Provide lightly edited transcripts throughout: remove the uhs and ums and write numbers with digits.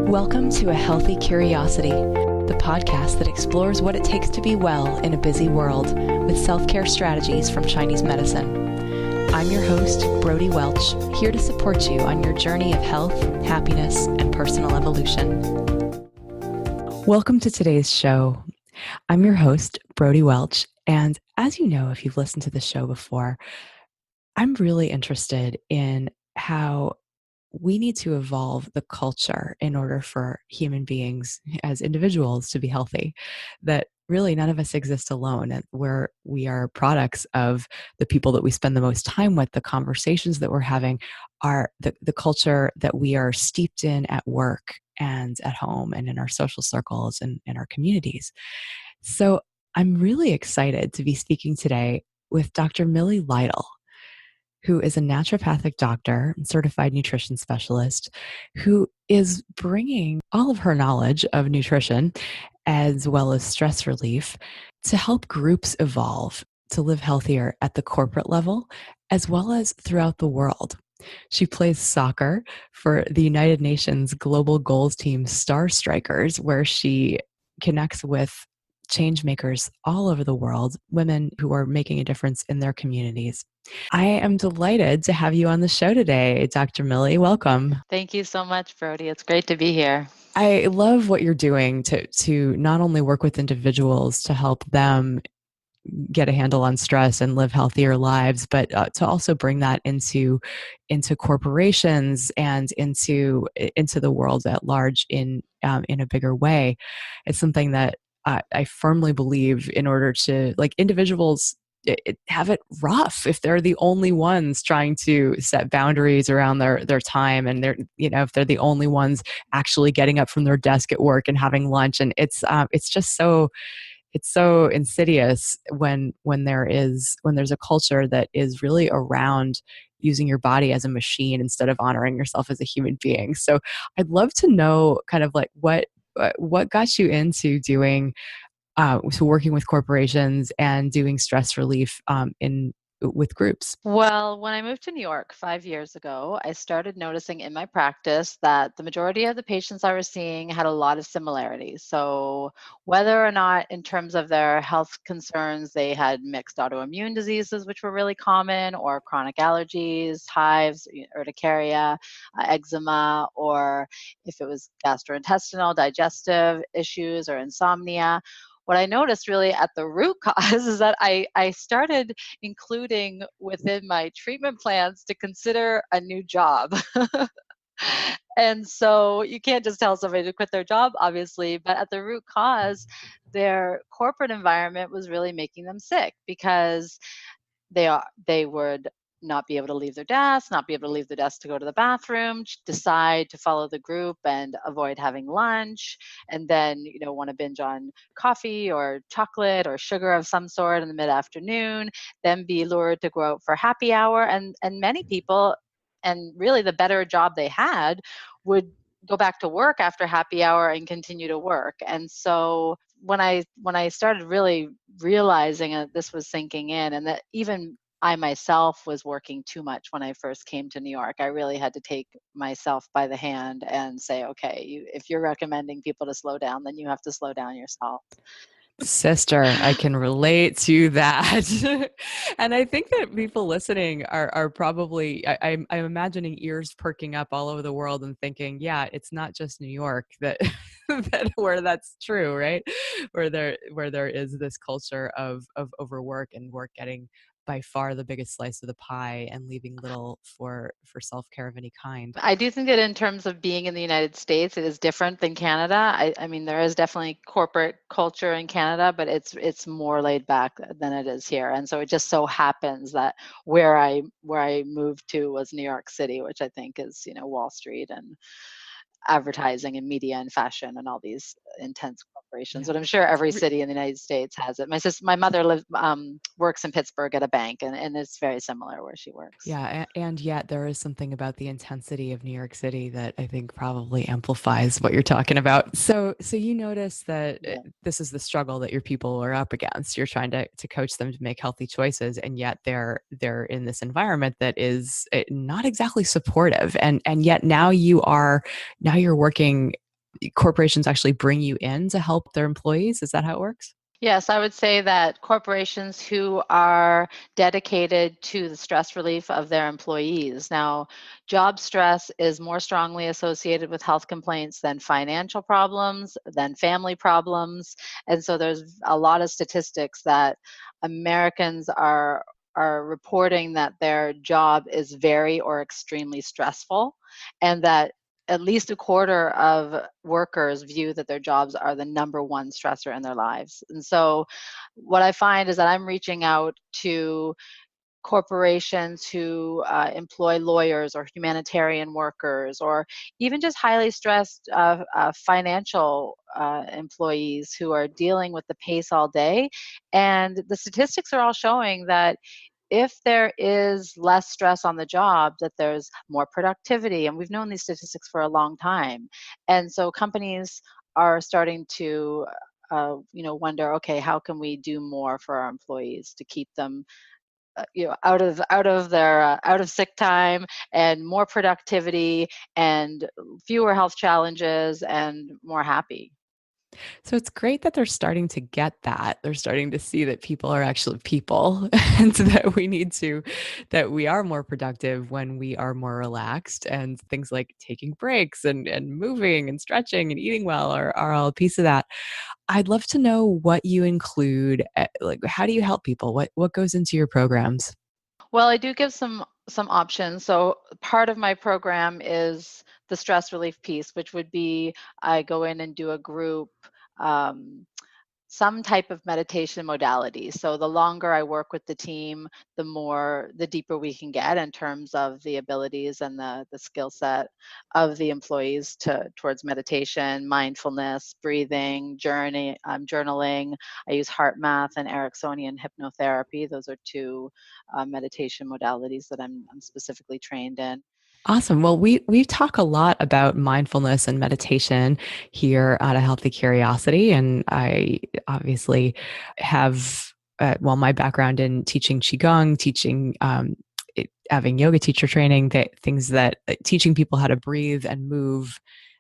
Welcome to A Healthy Curiosity, the podcast that explores what it takes to be well in a busy world with self-care strategies from Chinese medicine. I'm your host, Brody Welch, here to support you on your journey of health, happiness, and personal evolution. Welcome to today's show. I'm your host, Brody Welch, and as you know, if you've listened to the show before, I'm really interested in how we need to evolve the culture in order for human beings as individuals to be healthy, that really none of us exist alone, and where we are products of the people that we spend the most time with, the conversations that we're having, are the culture that we are steeped in at work and at home and in our social circles and in our communities. So I'm really excited to be speaking today with Dr. Millie Lytle, who is a naturopathic doctor and certified nutrition specialist, who is bringing all of her knowledge of nutrition as well as stress relief to help groups evolve to live healthier at the corporate level as well as throughout the world. She plays soccer for the United Nations Global Goals Team Star Strikers, where she connects with change makers all over the world, women who are making a difference in their communities. I am delighted to have you on the show today, Dr. Millie. Welcome. Thank you so much, Brody. It's great to be here. I love what you're doing to not only work with individuals to help them get a handle on stress and live healthier lives, but to also bring that into corporations and into the world at large in a bigger way. It's something that I firmly believe, in order to, like, individuals have it rough if they're the only ones trying to set boundaries around their time, and if they're the only ones actually getting up from their desk at work and having lunch. And it's just so insidious when there's a culture that is really around using your body as a machine instead of honoring yourself as a human being. So I'd love to know kind of like what got you into doing to working with corporations and doing stress relief with groups. Well, when I moved to New York 5 years ago, I started noticing in my practice that the majority of the patients I was seeing had a lot of similarities. So whether or not in terms of their health concerns, they had mixed autoimmune diseases, which were really common, or chronic allergies, hives, urticaria, eczema, or if it was gastrointestinal, digestive issues, or insomnia. What I noticed really at the root cause is that I started including within my treatment plans to consider a new job. And so you can't just tell somebody to quit their job, obviously, but at the root cause, their corporate environment was really making them sick, because they would not be able to leave their desk, not be able to leave the desk to go to the bathroom, decide to follow the group and avoid having lunch, and then want to binge on coffee or chocolate or sugar of some sort in the mid-afternoon, then be lured to go out for happy hour, and many people, and really the better job they had, would go back to work after happy hour and continue to work. And so when I started really realizing that this was sinking in, and that even I myself was working too much when I first came to New York, I really had to take myself by the hand and say, okay, if you're recommending people to slow down, then you have to slow down yourself. Sister, I can relate to that. And I think that people listening are probably, I'm imagining ears perking up all over the world and thinking, yeah, it's not just New York that, where that's true, right? Where there is this culture of overwork and work getting by far the biggest slice of the pie and leaving little for self-care of any kind. I do think that in terms of being in the United States, it is different than Canada. I mean, there is definitely corporate culture in Canada, but it's more laid back than it is here. And so it just so happens that where I moved to was New York City, which I think is, Wall Street and advertising and media and fashion and all these intense corporations. Yeah. But I'm sure every city in the United States has it. My mother works in Pittsburgh at a bank, and it's very similar where she works. Yeah, and yet there is something about the intensity of New York City that I think probably amplifies what you're talking about. So you notice that this is the struggle that your people are up against. You're trying to coach them to make healthy choices, and yet they're in this environment that is not exactly supportive. And yet now you're working corporations actually bring you in to help their employees? Is that how it works? Yes, I would say that corporations who are dedicated to the stress relief of their employees. Now, job stress is more strongly associated with health complaints than financial problems, than family problems. And so there's a lot of statistics that Americans are reporting that their job is very or extremely stressful, and that at least a quarter of workers view that their jobs are the number one stressor in their lives. And so what I find is that I'm reaching out to corporations who employ lawyers or humanitarian workers, or even just highly stressed financial employees who are dealing with the pace all day. And the statistics are all showing that if there is less stress on the job, that there's more productivity. And we've known these statistics for a long time. And so companies are starting to wonder, okay, how can we do more for our employees to keep them out of sick time, and more productivity, and fewer health challenges, and more happy. So it's great that they're starting to get that. They're starting to see that people are actually people and so that we are more productive when we are more relaxed, and things like taking breaks and moving and stretching and eating well are all a piece of that. I'd love to know what you include. Like, how do you help people? What goes into your programs? Well, I do give some options. So part of my program is the stress relief piece, which would be I go in and do a group, um, some type of meditation modality. So the longer I work with the team, the deeper we can get in terms of the abilities and the skill set of the employees towards meditation, mindfulness, breathing, journaling. I use Heartmath and Ericksonian hypnotherapy. Those are two meditation modalities that I'm specifically trained in. Awesome. Well, we talk a lot about mindfulness and meditation here at A Healthy Curiosity, and I obviously have my background in teaching qigong, teaching having yoga teacher training, things that teaching people how to breathe and move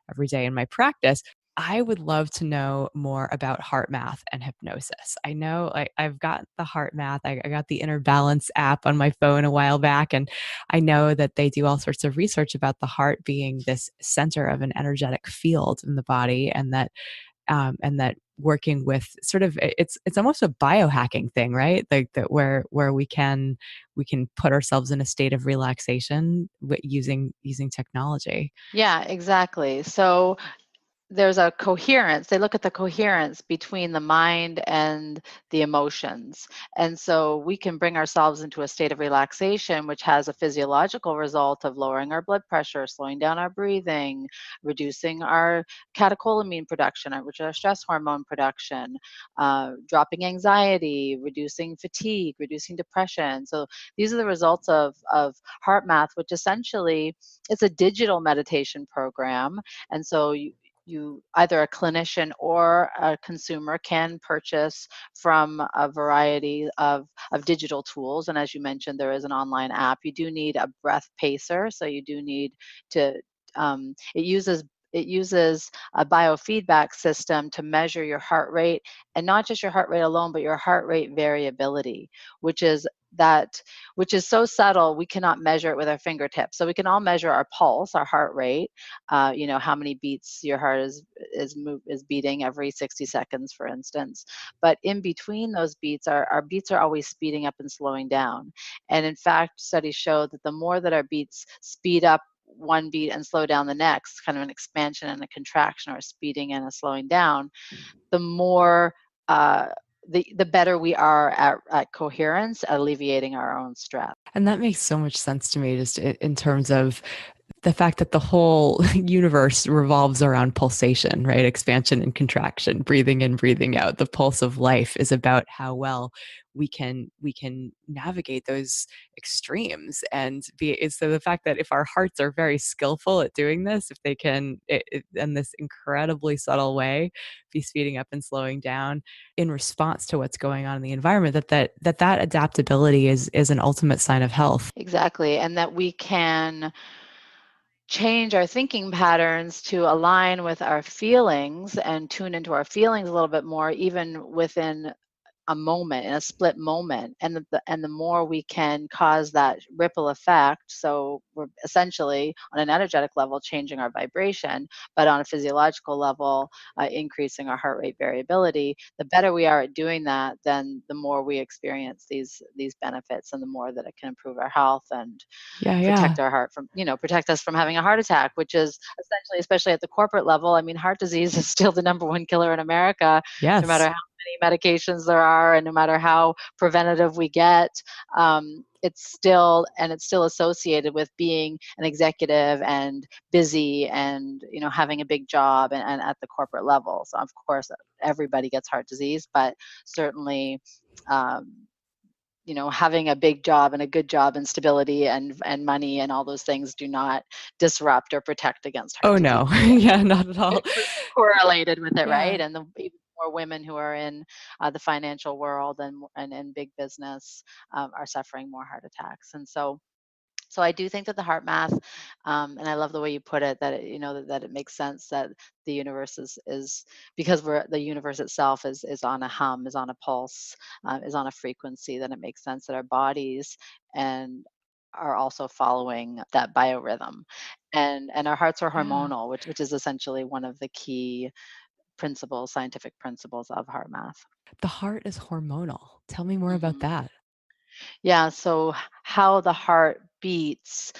every day in my practice. I would love to know more about heart math and hypnosis. I know I've got the heart math. I got the Inner Balance app on my phone a while back, and I know that they do all sorts of research about the heart being this center of an energetic field in the body, and that working with sort of it's almost a biohacking thing, right? Like that where we can put ourselves in a state of relaxation using technology. Yeah, exactly. So there's a coherence. They look at the coherence between the mind and the emotions. And so we can bring ourselves into a state of relaxation, which has a physiological result of lowering our blood pressure, slowing down our breathing, reducing our catecholamine production, which is our stress hormone production, dropping anxiety, reducing fatigue, reducing depression. So these are the results of heart math, which essentially it's a digital meditation program. And so you either a clinician or a consumer can purchase from a variety of digital tools. And as you mentioned, there is an online app. You do need a breath pacer, so you do need to it uses a biofeedback system to measure your heart rate, and not just your heart rate alone, but your heart rate variability, which is that which is so subtle we cannot measure it with our fingertips. So we can all measure our pulse, our heart rate, how many beats your heart is beating every 60 seconds, for instance. But in between those beats, our beats are always speeding up and slowing down. And in fact, studies show that the more that our beats speed up one beat and slow down the next, kind of an expansion and a contraction, or a speeding and a slowing down, the more uh, the better we are at coherence, at alleviating our own stress. And that makes so much sense to me, just in terms of the fact that the whole universe revolves around pulsation, right? Expansion and contraction, breathing in, breathing out. The pulse of life is about how well we can navigate those extremes, and so the fact that if our hearts are very skillful at doing this, if they can in this incredibly subtle way be speeding up and slowing down in response to what's going on in the environment, that adaptability is an ultimate sign of health. Exactly, and that we can change our thinking patterns to align with our feelings and tune into our feelings a little bit more, even within a moment, in a split moment, and the more we can cause that ripple effect, so we're essentially on an energetic level changing our vibration, but on a physiological level increasing our heart rate variability. The better we are at doing that, then the more we experience these benefits, and the more that it can improve our health and protect our heart from, protect us from having a heart attack, which is essentially, especially at the corporate level, I mean, heart disease is still the number one killer in America, no matter how many medications there are, and no matter how preventative we get. It's still associated with being an executive and busy and having a big job and at the corporate level. So of course everybody gets heart disease, but certainly having a big job and a good job and stability and money and all those things do not disrupt or protect against heart disease. Oh no, yeah, not at all. It's correlated with it, right? And even more women who are in the financial world and in big business are suffering more heart attacks. And so I do think that the heart math, and I love the way you put it, that that it makes sense that the universe is because the universe itself is on a hum, is on a pulse, is on a frequency. Then it makes sense that our bodies and are also following that biorhythm, and our hearts are hormonal, which is essentially one of the key scientific principles of heart math. The heart is hormonal. Tell me more about that. Yeah, so how the heart beats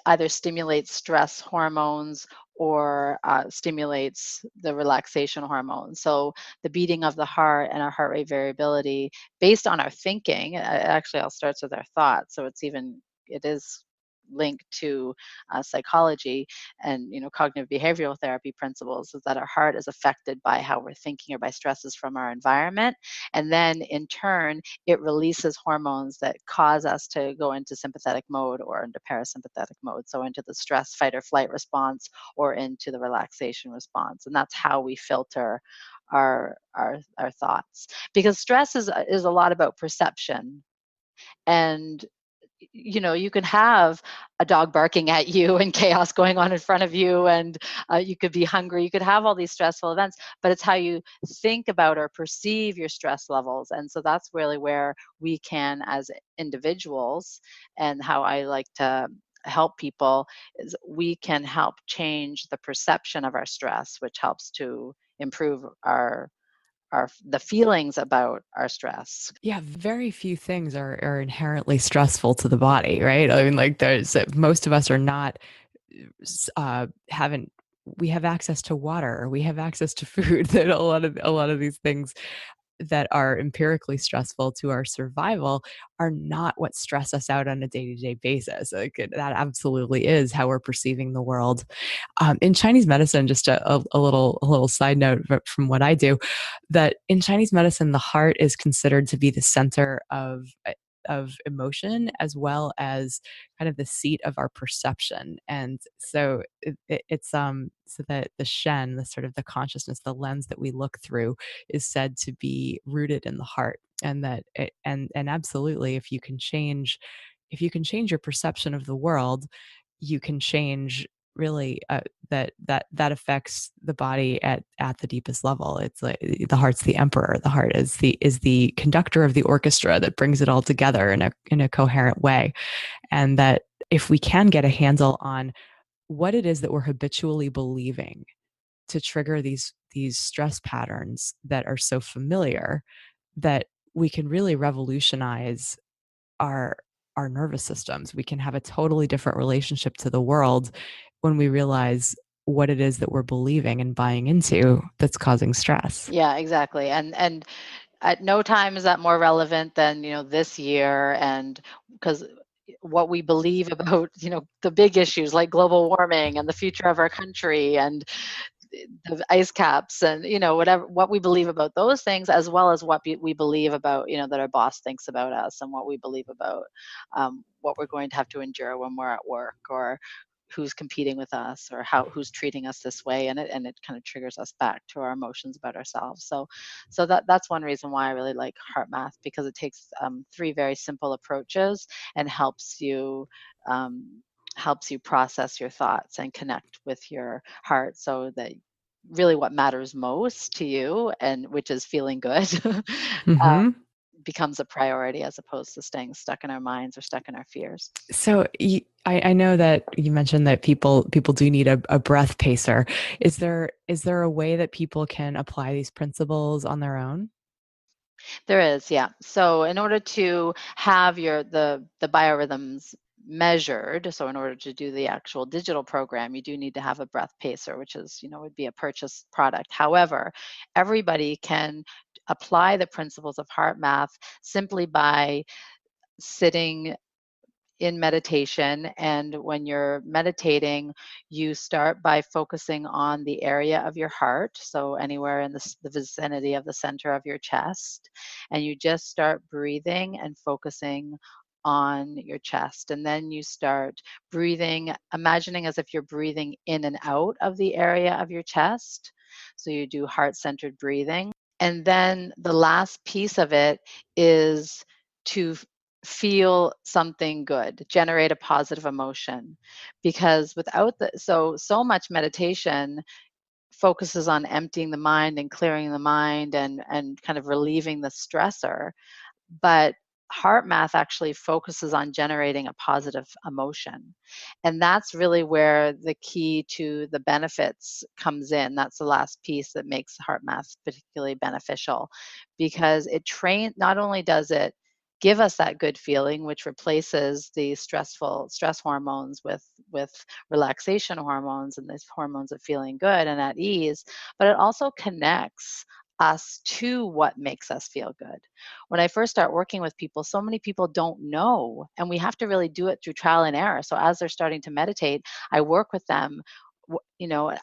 either stimulates stress hormones or stimulates the relaxation hormones. So the beating of the heart and our heart rate variability based on our thinking, actually all starts with our thoughts. So it is linked to psychology and cognitive behavioral therapy principles, is that our heart is affected by how we're thinking or by stresses from our environment, and then in turn it releases hormones that cause us to go into sympathetic mode or into parasympathetic mode, so into the stress fight or flight response or into the relaxation response. And that's how we filter our thoughts, because stress is a lot about perception. And you can have a dog barking at you and chaos going on in front of you, and you could be hungry. You could have all these stressful events, but it's how you think about or perceive your stress levels. And so that's really where we can, as individuals, and how I like to help people, is we can help change the perception of our stress, which helps to improve the feelings about our stress. Yeah, very few things are inherently stressful to the body, right? I mean, like most of us are not haven't we have access to water, we have access to food. That a lot of these things that are empirically stressful to our survival are not what stress us out on a day-to-day basis. Like that absolutely is how we're perceiving the world. In Chinese medicine, just a little side note from what I do, that in Chinese medicine, the heart is considered to be the center of emotion, as well as kind of the seat of our perception. And so it's so that the shen, the sort of the consciousness, the lens that we look through, is said to be rooted in the heart. And that and absolutely, if you can change your perception of the world, you can change really that affects the body at the deepest level. It's like the heart's the emperor. The heart is the conductor of the orchestra that brings it all together in a coherent way. And that if we can get a handle on what it is that we're habitually believing to trigger these stress patterns that are so familiar, that we can really revolutionize our nervous systems. We can have a totally different relationship to the world when we realize what it is that we're believing and buying into that's causing stress. Yeah, exactly. And at no time is that more relevant than this year, and because what we believe about the big issues like global warming and the future of our country and the ice caps and whatever, what we believe about those things, as well as what we believe about that our boss thinks about us, and what we believe about what we're going to have to endure when we're at work, or who's competing with us, or who's treating us this way, and it kind of triggers us back to our emotions about ourselves. So that's one reason why I really like heart math, because it takes 3 very simple approaches and helps you helps you process your thoughts and connect with your heart, so that really what matters most to you, and which is feeling good, Mm-hmm. becomes a priority, as opposed to staying stuck in our minds or stuck in our fears. So I know that you mentioned that people do need a breath pacer. Is there a way that people can apply these principles on their own? There is, yeah. So in order to have the biorhythms measured, so in order to do the actual digital program, you do need to have a breath pacer, which is, would be a purchased product. However, everybody can apply the principles of heart math simply by sitting in meditation. And when you're meditating, you start by focusing on the area of your heart, so anywhere in the vicinity of the center of your chest, and you just start breathing and focusing on your chest. And then you start breathing, imagining as if you're breathing in and out of the area of your chest. So you do heart-centered breathing. And then the last piece of it is to feel something good, generate a positive emotion. Because without so much meditation focuses on emptying the mind and clearing the mind, and kind of relieving the stressor. But heart math actually focuses on generating a positive emotion. And that's really where the key to the benefits comes in. That's the last piece that makes heart math particularly beneficial, because not only does it give us that good feeling, which replaces the stress hormones with relaxation hormones, and these hormones of feeling good and at ease, but it also connects us to what makes us feel good. When I first start working with people, so many people don't know, and we have to really do it through trial and error. So as they're starting to meditate, I work with them,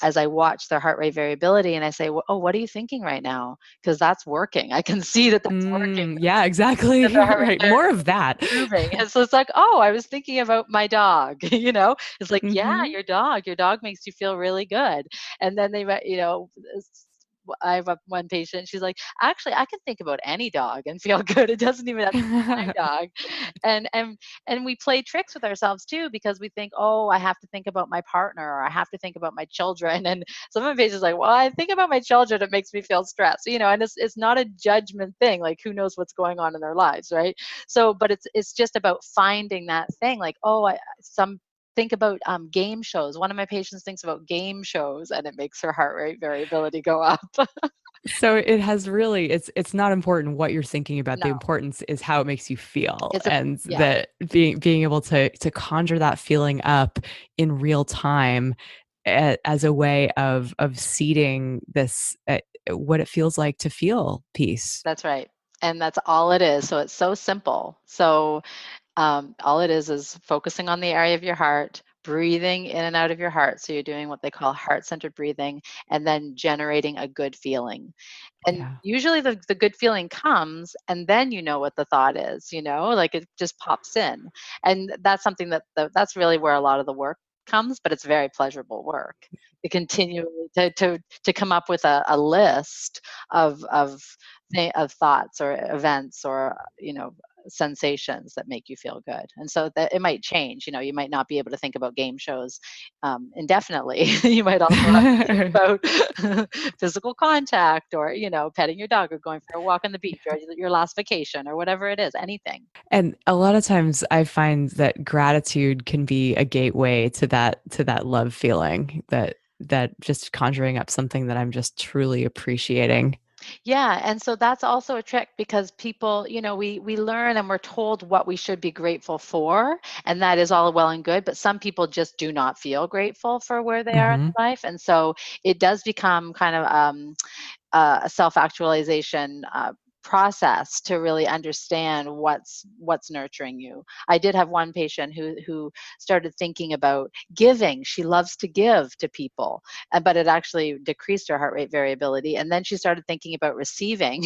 as I watch their heart rate variability, and I say, oh, what are you thinking right now? Because that's working. I can see that that's working. Yeah, exactly. That their heart rate Right. More variability of that. is improving. And so it's like, oh, I was thinking about my dog, It's like, yeah, Hmm. your dog makes you feel really good. And then I have one patient, she's like, actually, I can think about any dog and feel good. It doesn't even have to be my dog. And and and we play tricks with ourselves too, because we think, oh, I have to think about my partner, or I have to think about my children. And some of my patients are like, well, I think about my children, it makes me feel stressed. And it's not a judgment thing. Like, who knows what's going on in their lives, right? So, but it's just about finding that thing. Like, oh, some think about game shows. One of my patients thinks about game shows, and it makes her heart rate variability go up. So it has really, it's not important what you're thinking about. No, The importance is how it makes you feel, it's a and yeah, that being able to conjure that feeling up in real time, as a way of seeding this, what it feels like to feel peace. that's right. And that's all it is. So it's so simple. So all it is focusing on the area of your heart, breathing in and out of your heart. So you're doing what they call heart-centered breathing, and then generating a good feeling. And Yeah. usually the good feeling comes, and then you know what the thought is, like it just pops in. And that's something that's really where a lot of the work comes, but it's very pleasurable work to continue to come up with a list of thoughts or events, or sensations that make you feel good. And so that it might change. You might not be able to think about game shows indefinitely. You might also have to think about physical contact, or petting your dog, or going for a walk on the beach, or your last vacation, or whatever it is, anything. And a lot of times I find that gratitude can be a gateway to that love feeling, that just conjuring up something that I'm just truly appreciating. Yeah, and so that's also a trick, because people, we learn and we're told what we should be grateful for, and that is all well and good, but some people just do not feel grateful for where they are in Hmm. life. And so it does become kind of a self-actualization process to really understand what's nurturing you. I did have one patient who started thinking about giving. She loves to give to people, but it actually decreased her heart rate variability. And then she started thinking about receiving,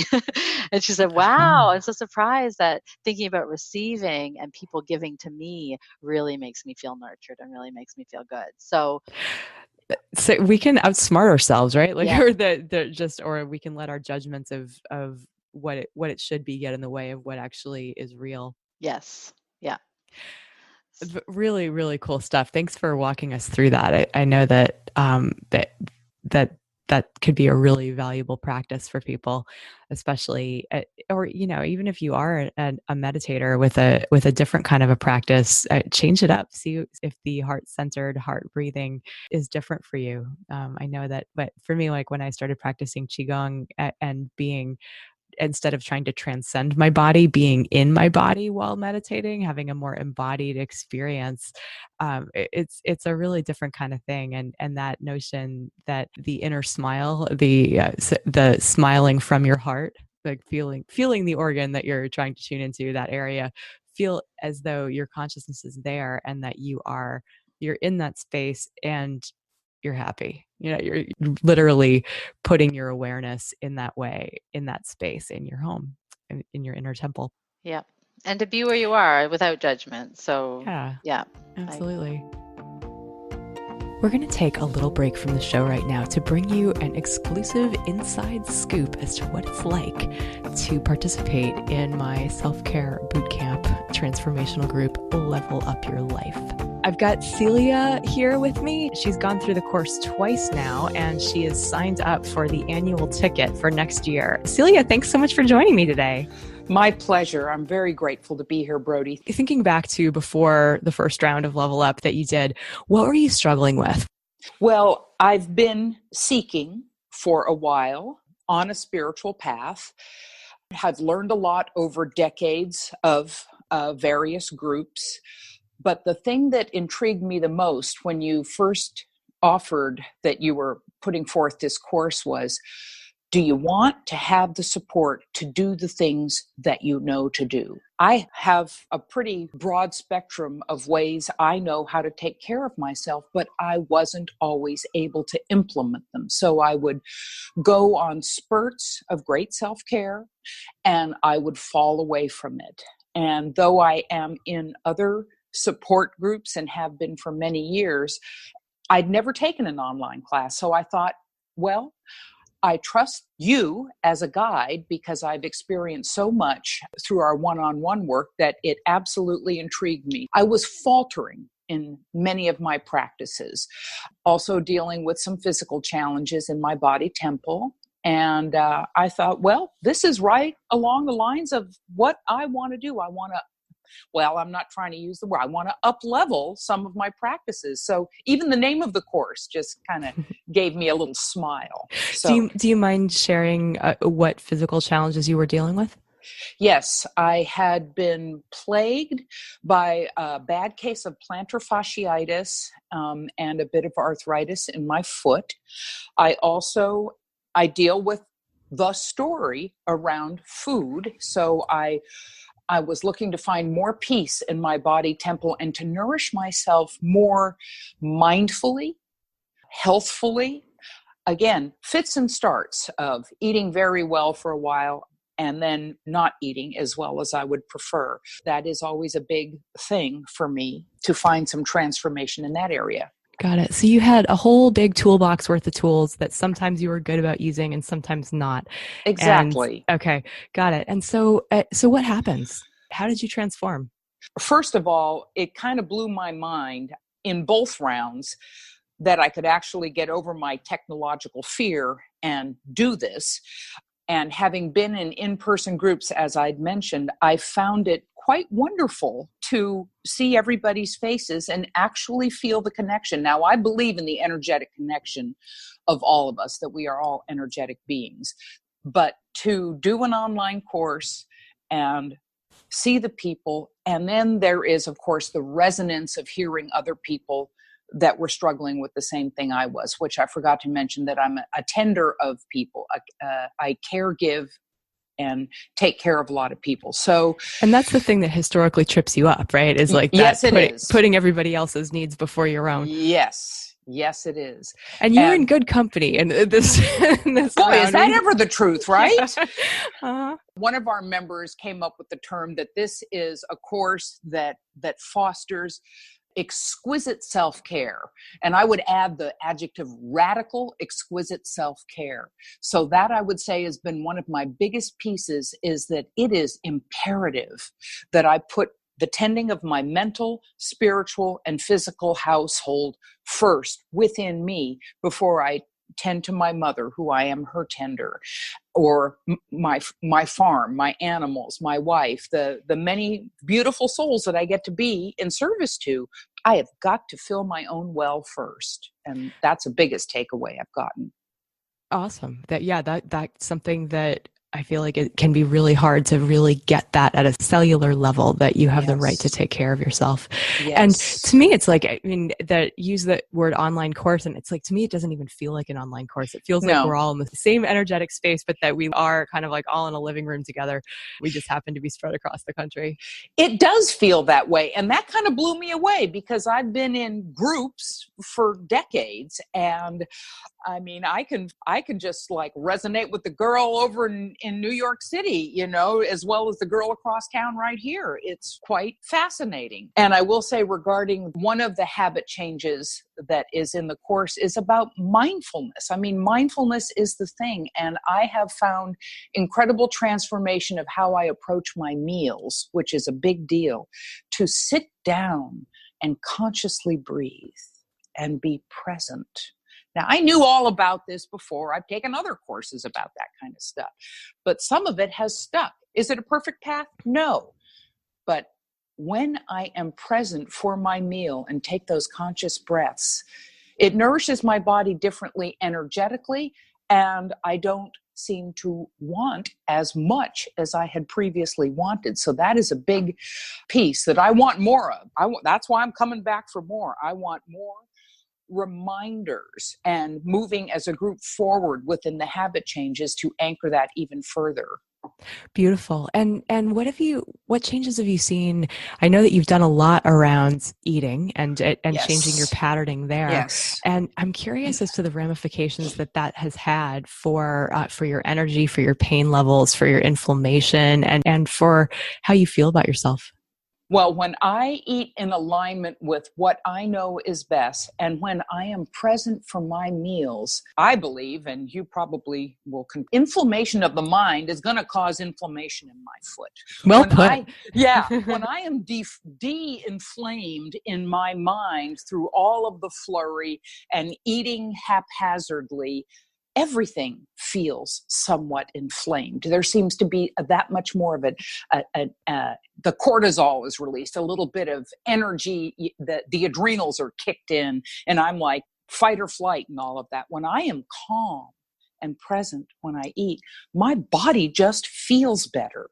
and she said, "Wow, I'm Oh. so surprised that thinking about receiving and people giving to me really makes me feel nurtured and really makes me feel good." So So we can outsmart ourselves, right? Like, yeah, or or we can let our judgments of what it should be get in the way of what actually is real. yes, yeah. Really, really cool stuff. Thanks for walking us through that. I know that that could be a really valuable practice for people, especially, or even if you are a meditator with a different kind of a practice, change it up. See if the heart-centered heart breathing is different for you. I know that, but for me, like when I started practicing qigong and being, instead of trying to transcend my body, being in my body while meditating, having a more embodied experience, it's a really different kind of thing. And that notion that the inner smile, the smiling from your heart, like feeling the organ that you're trying to tune into, that area, feel as though your consciousness is there and that you're in that space and you're happy. You're literally putting your awareness in that way, in that space, in your home, in your inner temple. Yeah. And to be where you are without judgment. So yeah, absolutely. We're going to take a little break from the show right now to bring you an exclusive inside scoop as to what it's like to participate in my self-care bootcamp transformational group, Level Up Your Life. I've got Celia here with me. She's gone through the course twice now, and she is signed up for the annual ticket for next year. Celia, thanks so much for joining me today. My pleasure. I'm very grateful to be here, Brody. Thinking back to before the first round of Level Up that you did, what were you struggling with? Well, I've been seeking for a while on a spiritual path. I've learned a lot over decades of various groups. But the thing that intrigued me the most when you first offered that you were putting forth this course was, do you want to have the support to do the things that you know to do? I have a pretty broad spectrum of ways I know how to take care of myself, but I wasn't always able to implement them. So I would go on spurts of great self-care and I would fall away from it. And though I am in other support groups and have been for many years, I'd never taken an online class. So I thought, well, I trust you as a guide because I've experienced so much through our one-on-one work that it absolutely intrigued me. I was faltering in many of my practices, also dealing with some physical challenges in my body temple. And I thought, well, this is right along the lines of what I want to do. I'm not trying to use the word, I want to up-level some of my practices. So even the name of the course just kind of gave me a little smile. So, do you mind sharing what physical challenges you were dealing with? Yes, I had been plagued by a bad case of plantar fasciitis and a bit of arthritis in my foot. I deal with the story around food. So I was looking to find more peace in my body temple and to nourish myself more mindfully, healthfully. Again, fits and starts of eating very well for a while and then not eating as well as I would prefer. That is always a big thing for me to find some transformation in that area. Got it. So you had a whole big toolbox worth of tools that sometimes you were good about using and sometimes not. Exactly. Okay, got it. And so what happens? How did you transform? First of all, it kind of blew my mind in both rounds that I could actually get over my technological fear and do this. And having been in in-person groups, as I'd mentioned, I found it quite wonderful to see everybody's faces and actually feel the connection. Now, I believe in the energetic connection of all of us, that we are all energetic beings. But to do an online course and see the people, and then there is, of course, the resonance of hearing other people that were struggling with the same thing I was, which I forgot to mention that I'm a tender of people. I care, give, and take care of a lot of people. So, and that's the thing that historically trips you up, right? Is like yes, putting everybody else's needs before your own. Yes, it is. And you're in good company. And this boy, is that ever the truth, right? Uh-huh. One of our members came up with the term that this is a course that fosters exquisite self-care. And I would add the adjective radical, exquisite self-care. So that, I would say, has been one of my biggest pieces, is that it is imperative that I put the tending of my mental, spiritual, and physical household first within me before I tend to my mother, who I am her tender, or my farm, my animals, my wife, the many beautiful souls that I get to be in service to. I have got to fill my own well first. And that's the biggest takeaway I've gotten. Awesome. That's something that I feel like it can be really hard to really get that at a cellular level, that you have the right to take care of yourself. Yes. And to me, it's like, I mean, that use the word online course, and it's like, to me, it doesn't even feel like an online course. It feels like we're all in the same energetic space, but that we are kind of like all in a living room together. We just happen to be spread across the country. It does feel that way. And that kind of blew me away, because I've been in groups for decades, and I mean, I can just like resonate with the girl over in New York City, you know, as well as the girl across town right here. It's quite fascinating. And I will say, regarding one of the habit changes that is in the course is about mindfulness. I mean, mindfulness is the thing. And I have found incredible transformation of how I approach my meals, which is a big deal, to sit down and consciously breathe and be present. Now, I knew all about this before. I've taken other courses about that kind of stuff, but some of it has stuck. Is it a perfect path? No. But when I am present for my meal and take those conscious breaths, it nourishes my body differently energetically, and I don't seem to want as much as I had previously wanted. So that is a big piece that I want more of. That's why I'm coming back for more. I want more reminders and moving as a group forward within the habit changes to anchor that even further. Beautiful. And what changes have you seen? I know that you've done a lot around eating and Yes. changing your patterning there. Yes. And I'm curious as to the ramifications that has had for your energy, for your pain levels, for your inflammation, and for how you feel about yourself. Well, when I eat in alignment with what I know is best, and when I am present for my meals, I believe, and you probably will, inflammation of the mind is going to cause inflammation in my foot. Well When put. when I am de-inflamed in my mind through all of the flurry and eating haphazardly, everything feels somewhat inflamed. There seems to be that much more of it. The cortisol is released, a little bit of energy, the adrenals are kicked in, and I'm like fight or flight and all of that. When I am calm and present when I eat, my body just feels better.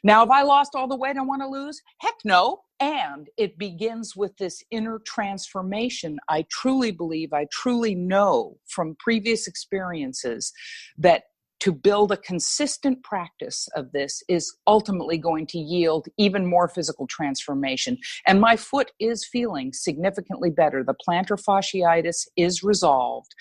Now, have I lost all the weight I want to lose? Heck no. And it begins with this inner transformation. I truly believe, I truly know from previous experiences that to build a consistent practice of this is ultimately going to yield even more physical transformation. And my foot is feeling significantly better. The plantar fasciitis is resolved.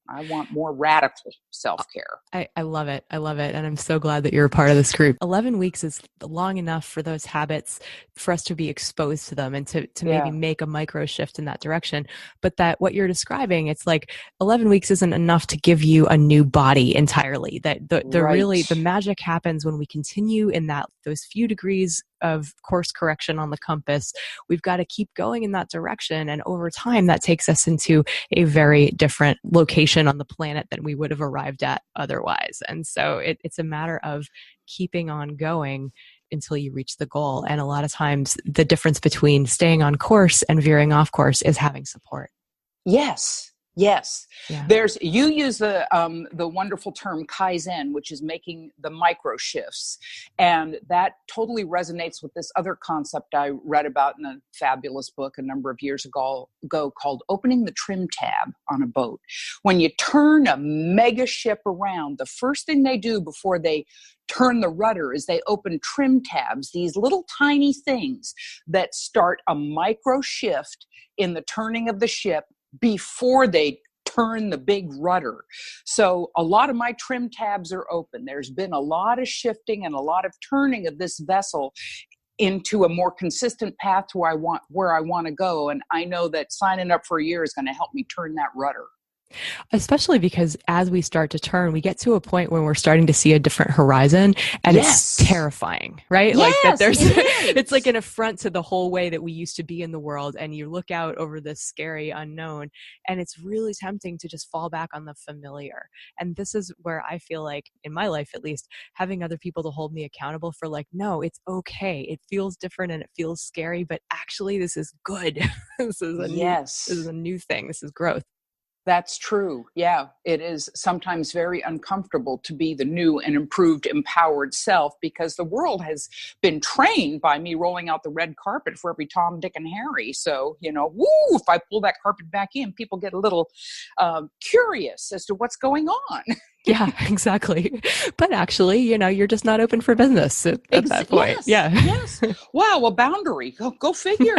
I want more radical self-care. I love it. I love it. And I'm so glad that you're a part of this group. 11 weeks is long enough for those habits for us to be exposed to them and to maybe make a micro shift in that direction. But that what you're describing, it's like 11 weeks isn't enough to give you a new body entirely. That the magic happens when we continue in those few degrees of course correction on the compass. We've got to keep going in that direction. And over time, that takes us into a very different location on the planet than we would have arrived at otherwise. And so it's a matter of keeping on going until you reach the goal. And a lot of times the difference between staying on course and veering off course is having support. Yes. Yes. Yeah. You use the wonderful term Kaizen, which is making the micro shifts. And that totally resonates with this other concept I read about in a fabulous book a number of years ago called Opening the Trim Tab on a Boat. When you turn a mega ship around, the first thing they do before they turn the rudder is they open trim tabs, these little tiny things that start a micro shift in the turning of the ship before they turn the big rudder. So a lot of my trim tabs are open. There's been a lot of shifting and a lot of turning of this vessel into a more consistent path to where I want to go. And I know that signing up for a year is going to help me turn that rudder. Especially because as we start to turn, we get to a point when we're starting to see a different horizon, and Yes. it's terrifying, right? Like that Yes, there's, it is. it's like an affront to the whole way that we used to be in the world. And you look out over this scary unknown, and it's really tempting to just fall back on the familiar. And this is where I feel like, in my life at least, having other people to hold me accountable for, like, no, it's okay. It feels different and it feels scary, but actually this is good. This is Yes. this is a new thing. This is growth. That's true. Yeah, it is sometimes very uncomfortable to be the new and improved, empowered self, because the world has been trained by me rolling out the red carpet for every Tom, Dick, and Harry. So, woo, if I pull that carpet back in, people get a little curious as to what's going on. Yeah, exactly. But actually, you're just not open for business at that point. Yes, Yeah. yes. Wow, a boundary. Go figure.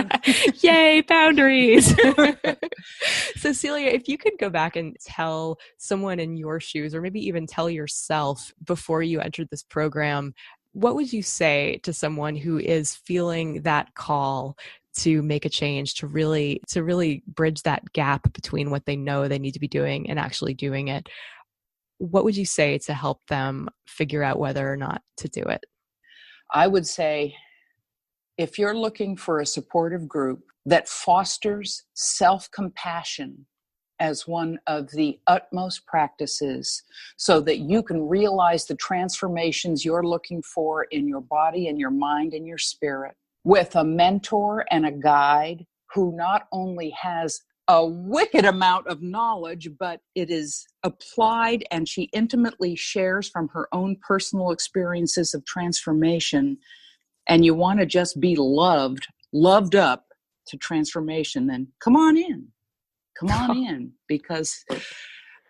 Yay, boundaries. So Celia, if you could go back and tell someone in your shoes, or maybe even tell yourself before you entered this program, what would you say to someone who is feeling that call to make a change, to really bridge that gap between what they know they need to be doing and actually doing it? What would you say to help them figure out whether or not to do it? I would say, if you're looking for a supportive group that fosters self-compassion as one of the utmost practices, so that you can realize the transformations you're looking for in your body and your mind and your spirit, with a mentor and a guide who not only has a wicked amount of knowledge, but it is applied and she intimately shares from her own personal experiences of transformation, and you want to just be loved up to transformation, then come on in, because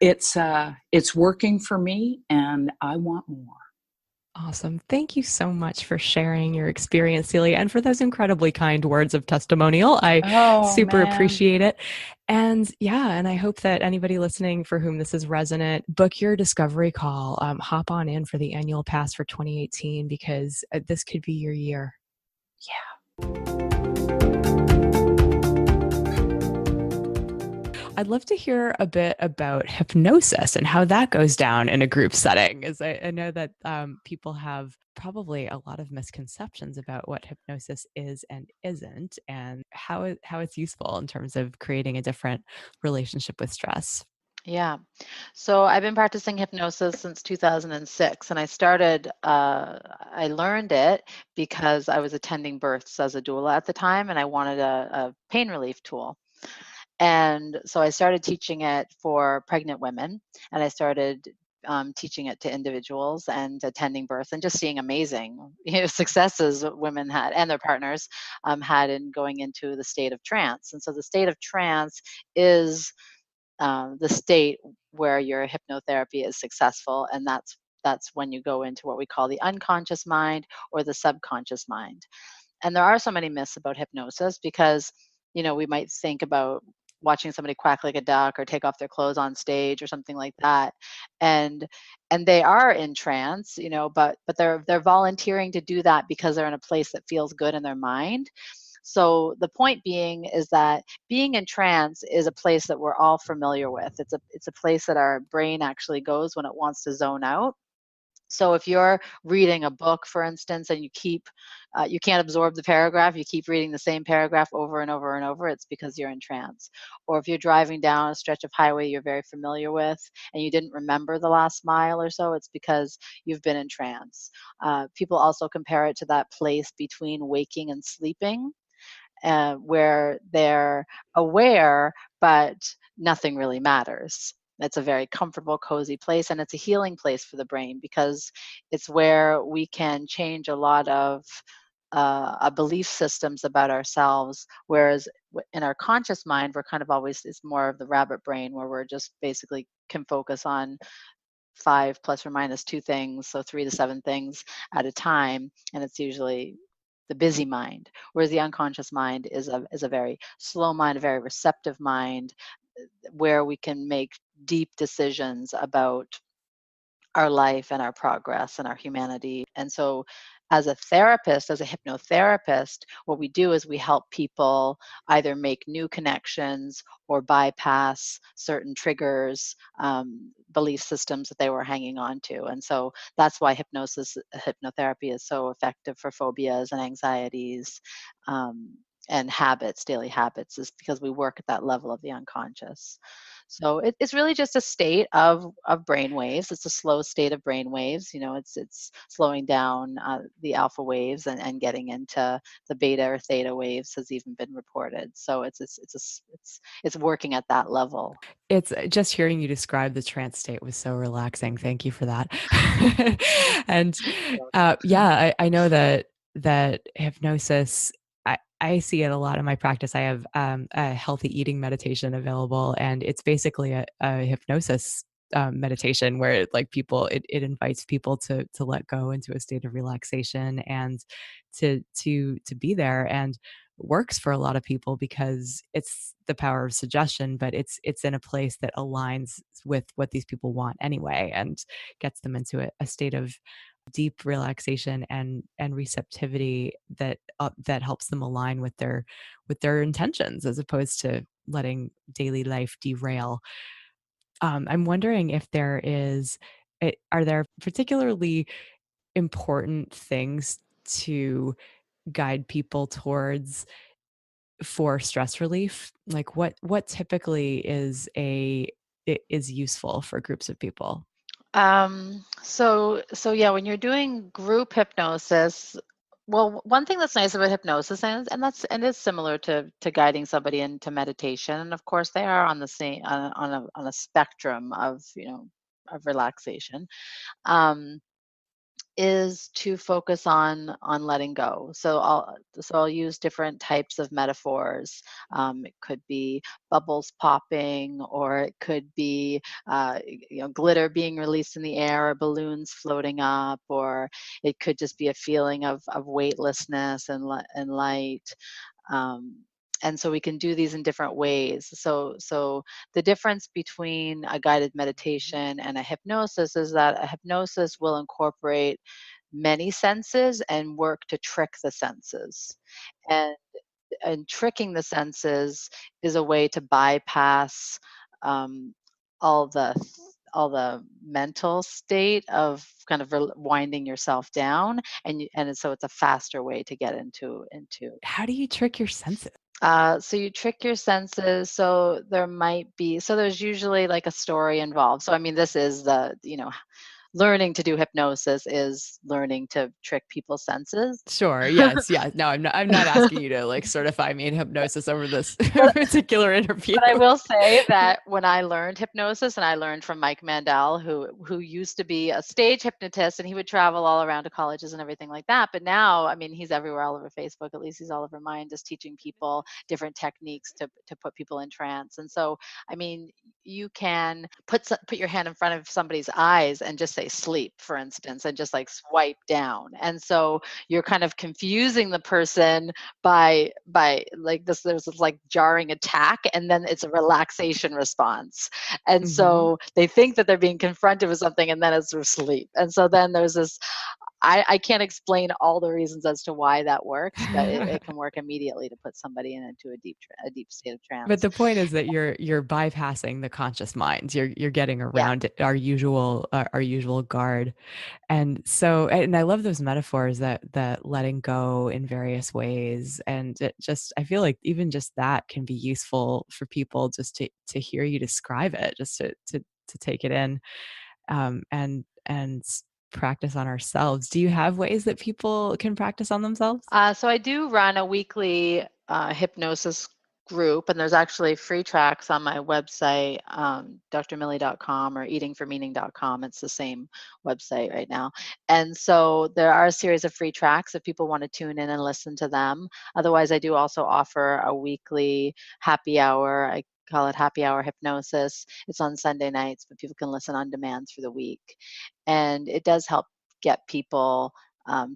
it's working for me and I want more. Awesome. Thank you so much for sharing your experience, Celia, and for those incredibly kind words of testimonial. I super appreciate it. And I hope that anybody listening for whom this is resonant, book your discovery call. Hop on in for the annual pass for 2018, because this could be your year. Yeah. I'd love to hear a bit about hypnosis and how that goes down in a group setting, as I know that people have probably a lot of misconceptions about what hypnosis is and isn't, and how it's useful in terms of creating a different relationship with stress. Yeah. So I've been practicing hypnosis since 2006, and I learned it because I was attending births as a doula at the time, and I wanted a pain relief tool. And so I started teaching it for pregnant women, and I started teaching it to individuals and attending births, and just seeing amazing successes women had and their partners had in going into the state of trance. And so the state of trance is the state where your hypnotherapy is successful, and that's when you go into what we call the unconscious mind or the subconscious mind. And there are so many myths about hypnosis, because we might think about watching somebody quack like a duck or take off their clothes on stage or something like that, and they are in trance, but they're volunteering to do that because they're in a place that feels good in their mind. So the point being is that being in trance is a place that we're all familiar with. It's a place that our brain actually goes when it wants to zone out. So if you're reading a book, for instance, and you can't absorb the paragraph, you keep reading the same paragraph over and over and over, it's because you're in trance. Or if you're driving down a stretch of highway you're very familiar with and you didn't remember the last mile or so, it's because you've been in trance. People also compare it to that place between waking and sleeping, where they're aware, but nothing really matters. It's a very comfortable, cozy place, and it's a healing place for the brain, because it's where we can change a lot of belief systems about ourselves. Whereas in our conscious mind, we're kind of always, it's more of the rabbit brain, where we're just basically can focus on 5 plus or minus 2 things, so 3 to 7 things at a time, and it's usually the busy mind. Whereas the unconscious mind is a very slow mind, a very receptive mind, where we can make deep decisions about our life and our progress and our humanity. And so as a therapist, as a hypnotherapist, what we do is we help people either make new connections or bypass certain triggers, belief systems that they were hanging on to. And so that's why hypnotherapy is so effective for phobias and anxieties, and habits, daily habits, is because we work at that level of the unconscious. So it's really just a state of brain waves. It's a slow state of brain waves. It's slowing down the alpha waves and getting into the beta or theta waves has even been reported. So it's working at that level. It's just hearing you describe the trance state was so relaxing. Thank you for that. And yeah, I know that hypnosis, I see it a lot in my practice. I have a healthy eating meditation available, and it's basically a hypnosis meditation where it invites people to let go into a state of relaxation and to be there, and works for a lot of people because it's the power of suggestion, but it's in a place that aligns with what these people want anyway, and gets them into a state of deep relaxation and receptivity that helps them align with their intentions, as opposed to letting daily life derail. I'm wondering if are there particularly important things to guide people towards for stress relief? Like what typically is useful for groups of people? So yeah, when you're doing group hypnosis, well, one thing that's nice about hypnosis, and it's similar to guiding somebody into meditation, and of course they are on the same on a spectrum of of relaxation. Um, is to focus on letting go. So I'll use different types of metaphors. It could be bubbles popping, or it could be glitter being released in the air, or balloons floating up, or it could just be a feeling of weightlessness and light. Um, and so we can do these in different ways. So the difference between a guided meditation and a hypnosis is that a hypnosis will incorporate many senses and work to trick the senses. And tricking the senses is a way to bypass um, all the mental state of kind of winding yourself down, and so it's a faster way to get into. How do you trick your senses? So you trick your senses. So there's usually like a story involved. So I mean, this is learning to do hypnosis is learning to trick people's senses. Sure. Yes. Yeah. No, I'm not asking you to like certify me in hypnosis over this But particular interview. But I will say that when I learned hypnosis, and I learned from Mike Mandel, who used to be a stage hypnotist, and he would travel all around to colleges and everything like that. But now, I mean, he's everywhere, all over Facebook. At least he's all over mine, just teaching people different techniques to put people in trance. And so, I mean, you can put your hand in front of somebody's eyes and just say sleep, for instance, and just like swipe down. And so you're kind of confusing the person by like this. There's this like jarring attack, and then it's a relaxation response. And so they think that they're being confronted with something, and then it's their sleep. And so then there's this, I can't explain all the reasons as to why that works, but it can work immediately to put somebody into a deep state of trance. But the point is that you're bypassing the conscious mind. You're getting around our usual guard. And so, and I love those metaphors that letting go in various ways. And I feel like even just that can be useful for people, just to hear you describe it, just to take it in, and practice on ourselves. Do you have ways that people can practice on themselves? So I do run a weekly hypnosis group, and there's actually free tracks on my website, drmillie.com or eatingformeaning.com. It's the same website right now. And so there are a series of free tracks if people want to tune in and listen to them. Otherwise, I do also offer a weekly happy hour. I call it happy hour hypnosis. It's on Sunday nights, but people can listen on demand through the week. And it does help get people,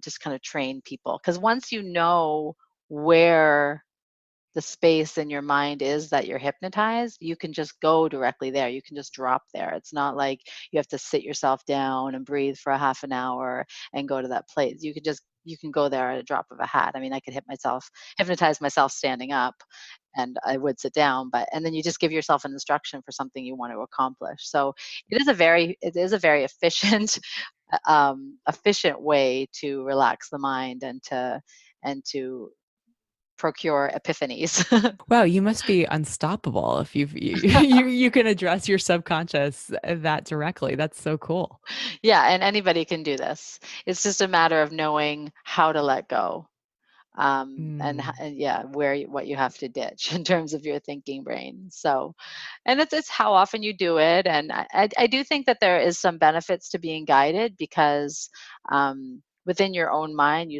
just kind of train people. Because once you know where the space in your mind is that you're hypnotized, you can just go directly there. You can just drop there. It's not like you have to sit yourself down and breathe for a half an hour and go to that place. You could just you can go there at a drop of a hat. I mean, I could hypnotize myself standing up, and I would sit down, and then you just give yourself an instruction for something you want to accomplish. So it is a very efficient, efficient way to relax the mind and to procure epiphanies. Wow, you must be unstoppable if you can address your subconscious that directly. That's so cool. Yeah, and anybody can do this. It's just a matter of knowing how to let go. And yeah, what you have to ditch in terms of your thinking brain. So, and it's how often you do it. And I do think that there is some benefits to being guided, because within your own mind,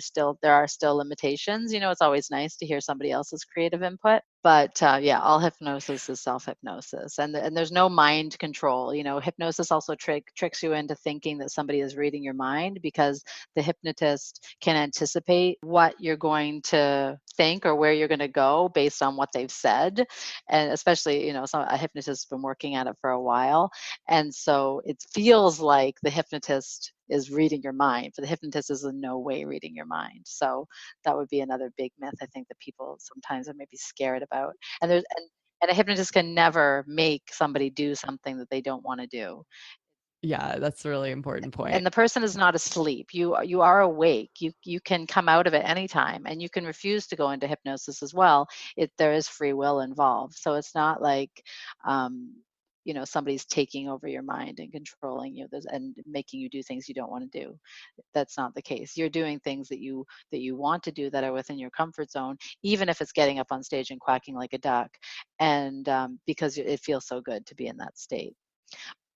there are still limitations. It's always nice to hear somebody else's creative input, but yeah, all hypnosis is self-hypnosis, and there's no mind control. Hypnosis also tricks you into thinking that somebody is reading your mind, because the hypnotist can anticipate what you're going to think or where you're going to go based on what they've said. And especially, a hypnotist has been working at it for a while, and so it feels like the hypnotist is reading your mind, but the hypnotist is in no way reading your mind. So that would be another big myth, I think, that people sometimes are maybe scared about. And a hypnotist can never make somebody do something that they don't want to do. Yeah, that's a really important point. And the person is not asleep. You are awake. You can come out of it anytime, and you can refuse to go into hypnosis as well. There is free will involved. So it's not like somebody's taking over your mind and controlling you and making you do things you don't want to do. That's not the case. You're doing things that you want to do, that are within your comfort zone, even if it's getting up on stage and quacking like a duck, and because it feels so good to be in that state.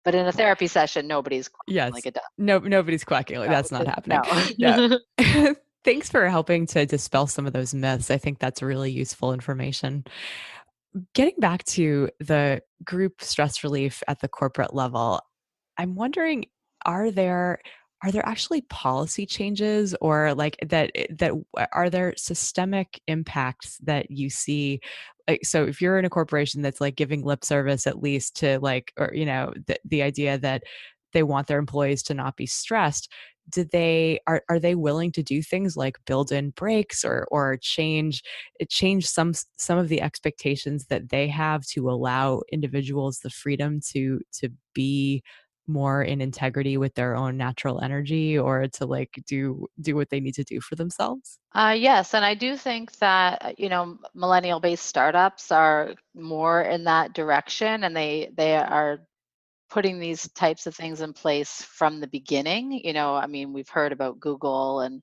But in a therapy session, nobody's quacking like a duck. Nobody's quacking. That's not happening. No. Thanks for helping to dispel some of those myths. I think that's really useful information. Getting back to the group stress relief at the corporate level, I'm wondering, are there actually policy changes, or like that are there systemic impacts that you see? Like, so if you're in a corporation that's like giving lip service at least to like, or the idea that they want their employees to not be stressed, are they willing to do things like build in breaks, or change some of the expectations that they have to allow individuals the freedom to be more in integrity with their own natural energy, or to like do what they need to do for themselves? Yes, and I do think that millennial-based startups are more in that direction, and they are putting these types of things in place from the beginning. I mean, we've heard about Google, and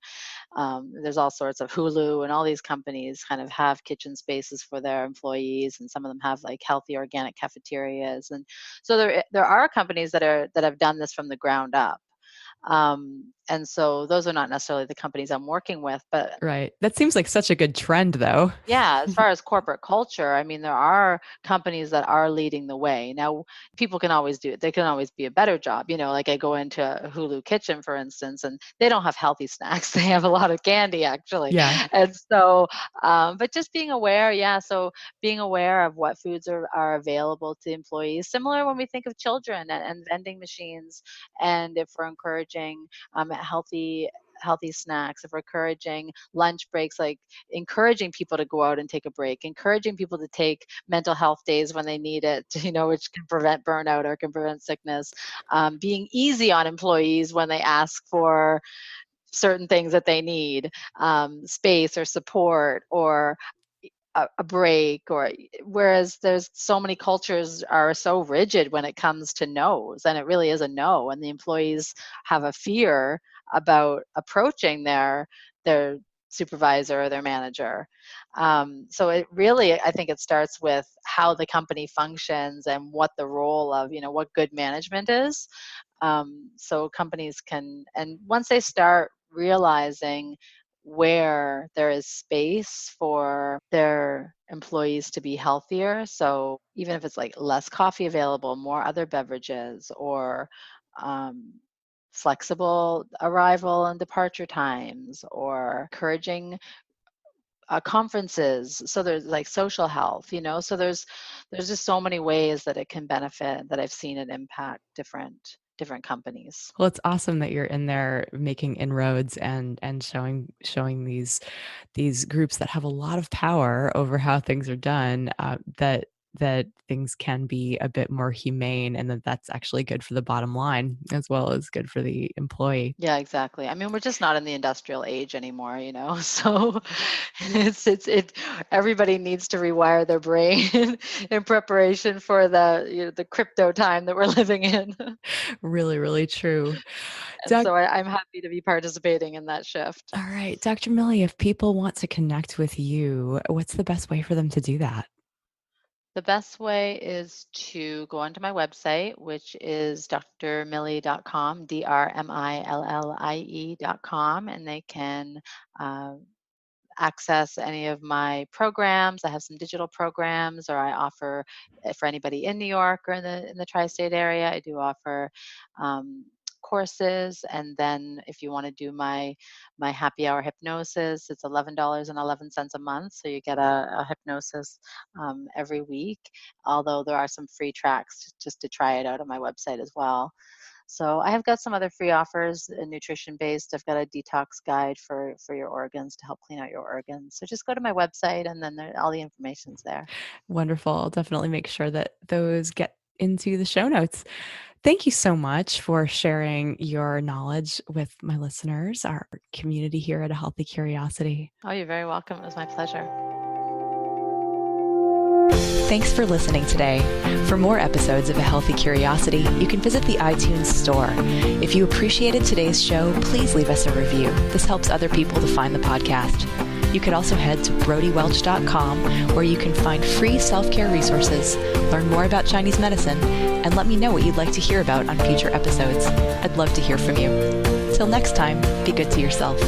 there's all sorts of Hulu, and all these companies kind of have kitchen spaces for their employees, and some of them have like healthy organic cafeterias. And so there are companies that have done this from the ground up. And so those are not necessarily the companies I'm working with, but Right. That seems like such a good trend, though. yeah, as far as corporate culture, I mean, there are companies that are leading the way. Now, people can always do it. They can always be a better job. Like I go into a Hulu Kitchen, for instance, and they don't have healthy snacks. They have a lot of candy, actually. Yeah. And so, but just being aware, yeah. So being aware of what foods are available to employees, similar when we think of children and vending machines, and if we're encouraging healthy snacks, if we're encouraging lunch breaks, like encouraging people to go out and take a break, encouraging people to take mental health days when they need it, which can prevent burnout or can prevent sickness, being easy on employees when they ask for certain things that they need, space or support or a break, or whereas there's so many cultures are so rigid when it comes to no's, and it really is a no, and the employees have a fear about approaching their supervisor or their manager. So it really, I think it starts with how the company functions and what the role of what good management is. So companies can, and once they start realizing where there is space for their employees to be healthier. So even if it's like less coffee available, more other beverages, or flexible arrival and departure times, or encouraging conferences. So there's like social health, so there's just so many ways that it can benefit, that I've seen it impact different different companies. Well, it's awesome that you're in there making inroads and showing these groups that have a lot of power over how things are done, that things can be a bit more humane, and that's actually good for the bottom line as well as good for the employee. Yeah, exactly. I mean, we're just not in the industrial age anymore, So it everybody needs to rewire their brain in preparation for the crypto time that we're living in. Really, really true. And so I'm happy to be participating in that shift. All right, Dr. Millie, if people want to connect with you, what's the best way for them to do that? The best way is to go onto my website, which is drmillie.com, drmillie.com, and they can access any of my programs. I have some digital programs, or I offer for anybody in New York or in the tri-state area. I do offer courses, and then if you want to do my happy hour hypnosis, it's $11.11 a month, so you get a hypnosis every week, although there are some free tracks just to try it out on my website as well. So I have got some other free offers, nutrition based. I've got a detox guide for your organs to help clean out your organs. So just go to my website, and then all the information's there. Wonderful. I'll definitely make sure that those get into the show notes. Thank you so much for sharing your knowledge with my listeners, our community here at A Healthy Curiosity. Oh, you're very welcome. It was my pleasure. Thanks for listening today. For more episodes of A Healthy Curiosity, you can visit the iTunes store. If you appreciated today's show, please leave us a review. This helps other people to find the podcast. You could also head to brodywelch.com, where you can find free self-care resources, learn more about Chinese medicine, and let me know what you'd like to hear about on future episodes. I'd love to hear from you. Till next time, be good to yourself.